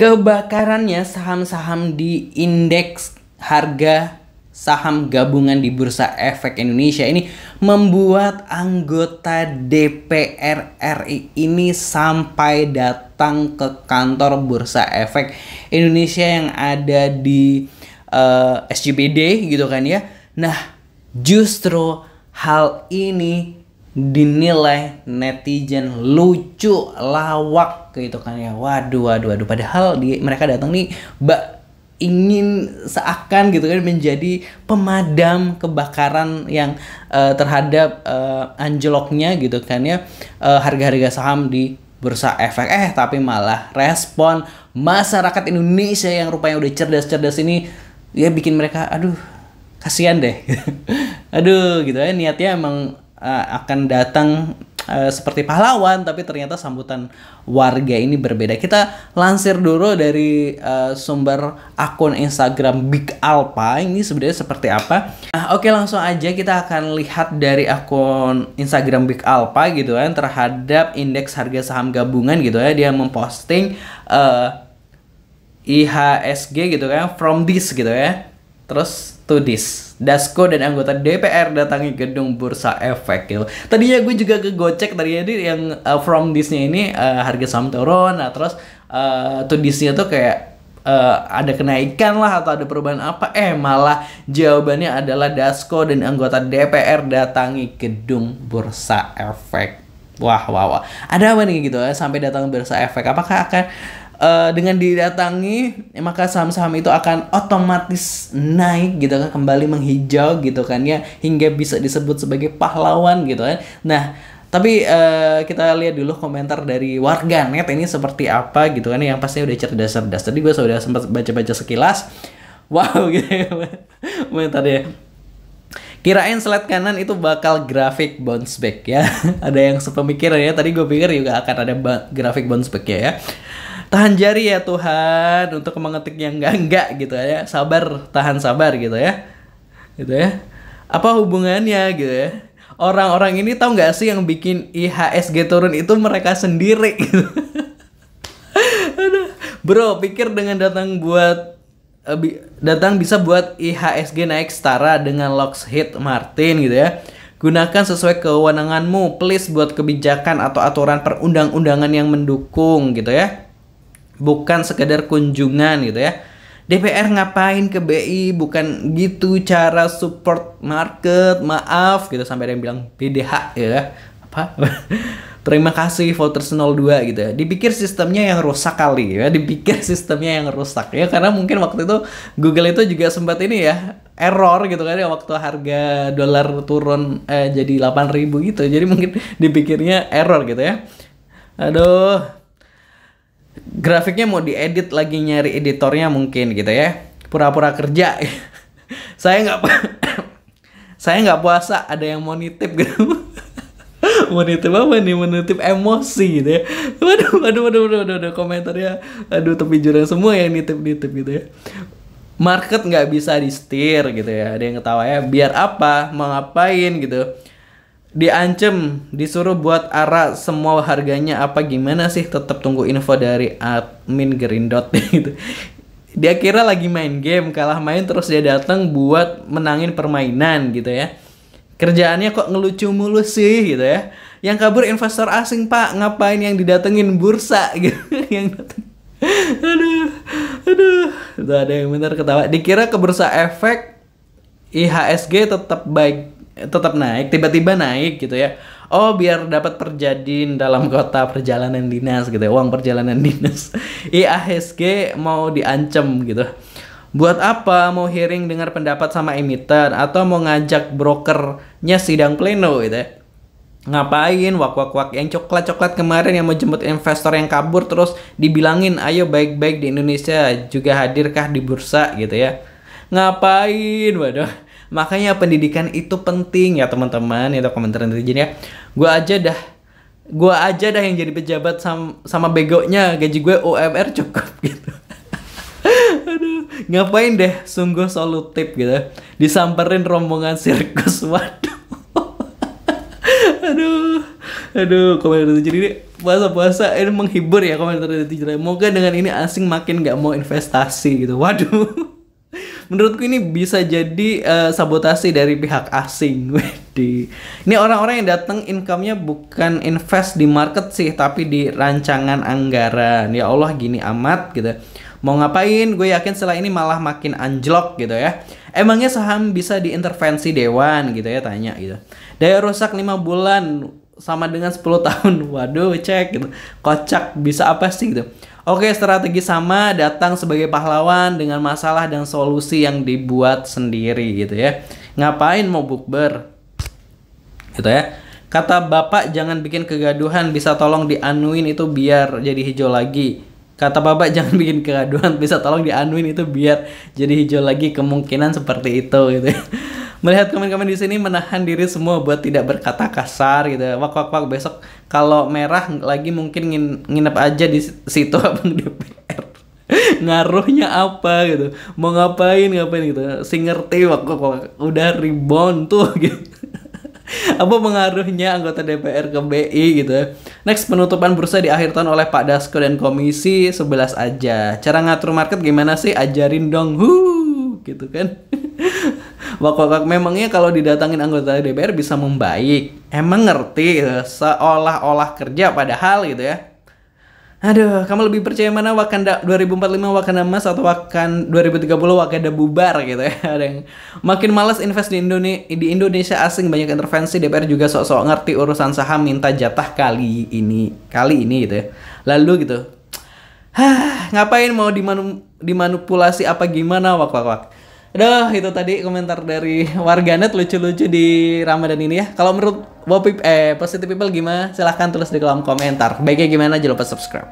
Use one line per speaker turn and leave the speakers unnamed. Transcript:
Kebakarannya saham-saham di indeks harga saham gabungan di Bursa Efek Indonesia ini membuat anggota DPR RI ini sampai datang ke kantor Bursa Efek Indonesia yang ada di SCBD gitu kan ya. Nah, justru hal ini dinilai netizen lucu, lawak gitu kan ya. Waduh. Padahal mereka datang nih ingin seakan gitu kan menjadi pemadam kebakaran yang terhadap anjloknya gitu kan ya harga-harga saham di Bursa Efek. Tapi malah respon masyarakat Indonesia yang rupanya udah cerdas-cerdas ini ya bikin mereka aduh kasihan deh. Aduh gitu ya, niatnya emang akan datang seperti pahlawan, tapi ternyata sambutan warga ini berbeda. Kita lansir dulu dari sumber akun Instagram Big Alpha ini sebenarnya seperti apa. Oke, langsung aja kita akan lihat dari akun Instagram Big Alpha gitu kan terhadap indeks harga saham gabungan gitu ya. Dia memposting IHSG gitu kan, from this gitu ya, terus to this. Dasko dan anggota DPR datangi gedung Bursa Efek gitu. Tadinya gue juga kegocek tadinya yang from this-nya ini harga saham turun, nah terus to this-nya tuh kayak ada kenaikan lah atau ada perubahan apa. Malah jawabannya adalah Dasko dan anggota DPR datangi gedung Bursa Efek. Wah. Ada apa nih gitu ya sampai datang Bursa Efek? Apakah akan dengan didatangi maka saham-saham itu akan otomatis naik gitu kan, kembali menghijau gitu kan ya, hingga bisa disebut sebagai pahlawan gitu kan. Nah, tapi kita lihat dulu komentar dari warganet ini seperti apa gitu kan, yang pastinya udah cerdas-cerdas. Tadi gue sudah sempat baca-baca sekilas. Wow gitu ya komentarnya. Kirain slide kanan itu bakal grafik bounce back ya. Ada yang sepemikiran ya. Tadi gue pikir juga akan ada grafik bounce back ya. Tahan jari ya Tuhan untuk mengetik yang enggak gitu ya. Tahan sabar gitu ya. Gitu ya. Apa hubungannya gitu ya? Orang-orang ini tahu nggak sih yang bikin IHSG turun itu mereka sendiri gitu. Aduh. Bro, pikir dengan datang bisa buat IHSG naik setara dengan Lockheed Martin gitu ya. Gunakan sesuai kewenanganmu, please, buat kebijakan atau aturan perundang-undangan yang mendukung gitu ya. Bukan sekedar kunjungan gitu ya. DPR ngapain ke BI, bukan gitu cara support market, maaf gitu. Sampai ada yang bilang PDH ya. Apa? Terima kasih voters 02 gitu ya. Dipikir sistemnya yang rusak kali ya. Karena mungkin waktu itu Google itu juga sempat ini ya, error gitu kan ya, waktu harga dolar turun jadi 8.000 gitu. Jadi mungkin dipikirnya error gitu ya. Aduh. Grafiknya mau diedit, lagi nyari editornya mungkin gitu ya. Pura-pura kerja. Saya nggak puasa, ada yang mau nitip gitu. Mau nitip apa nih? Mau nitip emosi gitu ya. Waduh, komentarnya aduh tepi jurang semua yang nitip gitu ya. Market nggak bisa di-steer gitu ya. Ada yang ketawa ya. Biar apa? Mau ngapain gitu. Diancem, disuruh buat arah semua harganya apa gimana sih, tetap tunggu info dari admin Gerindot gitu. Dia kira lagi main game, kalah main terus dia datang buat menangin permainan gitu ya. Kerjaannya kok ngelucu mulu sih gitu ya. Yang kabur investor asing Pak, ngapain yang didatengin bursa gitu. Yang dateng. Aduh. Tuh ada yang bener ketawa. Dikira ke Bursa Efek IHSG tetap naik, tiba-tiba naik gitu ya. Oh, biar dapat perjadin dalam kota perjalanan dinas gitu ya, uang perjalanan dinas. IHSG mau diancem gitu. Buat apa? Mau hearing dengar pendapat sama emiten atau mau ngajak brokernya sidang pleno gitu ya. Ngapain wak yang coklat kemarin yang mau jemput investor yang kabur terus dibilangin ayo baik-baik di Indonesia juga hadirkah di bursa gitu ya. Ngapain? Waduh. Makanya pendidikan itu penting ya teman-teman. Itu komentar netizen ya. Gua aja dah yang jadi pejabat sama begonya, gaji gue UMR cukup gitu. Aduh, ngapain deh, sungguh solutif gitu. Disamperin rombongan sirkus, waduh. Aduh, komentar netizen ini puasa-puasa ini menghibur ya komentar netizen. Moga dengan ini asing makin nggak mau investasi gitu. Waduh. Menurutku ini bisa jadi sabotasi dari pihak asing. Wedi. Ini orang-orang yang datang income-nya bukan invest di market sih, tapi di rancangan anggaran. Ya Allah, gini amat gitu. Mau ngapain? Gue yakin setelah ini malah makin anjlok gitu ya. Emangnya saham bisa diintervensi dewan gitu ya, tanya gitu. Daya rusak 5 bulan sama dengan 10 tahun. Waduh, cek gitu. Kocak, bisa apa sih gitu. Oke, strategi sama, datang sebagai pahlawan dengan masalah dan solusi yang dibuat sendiri gitu ya. Ngapain mau bukber? Gitu ya. Kata bapak jangan bikin kegaduhan, bisa tolong dianuin itu biar jadi hijau lagi. Kata bapak jangan bikin kegaduhan, bisa tolong dianuin itu biar jadi hijau lagi, kemungkinan seperti itu gitu ya. Melihat komen-komen di sini menahan diri semua buat tidak berkata kasar gitu. Wak besok kalau merah lagi mungkin nginep aja di situ abang DPR. Ngaruhnya apa gitu? Mau ngapain gitu? Si ngerti wak udah rebound tuh gitu. Apa pengaruhnya anggota DPR ke BI gitu. Next, penutupan bursa di akhir tahun oleh Pak Dasko dan Komisi 11 aja. Cara ngatur market gimana sih? Ajarin dong. Gitu kan. Wak memangnya kalau didatangin anggota DPR bisa membaik? Emang ngerti gitu, seolah-olah kerja padahal gitu ya. Aduh, kamu lebih percaya mana Wakanda 2045 Wakanda Emas atau Wakanda 2030 Wakanda bubar gitu ya. Ada yang makin malas invest di Indonesia asing, banyak intervensi, DPR juga sok-sok ngerti urusan saham, minta jatah kali ini gitu ya. Lalu gitu. Ngapain mau dimanipulasi apa gimana wak. Aduh, itu tadi komentar dari warganet lucu-lucu di Ramadan ini ya. Kalau menurut Positive People gimana? Silahkan tulis di kolom komentar. Baiknya gimana? Jangan lupa subscribe.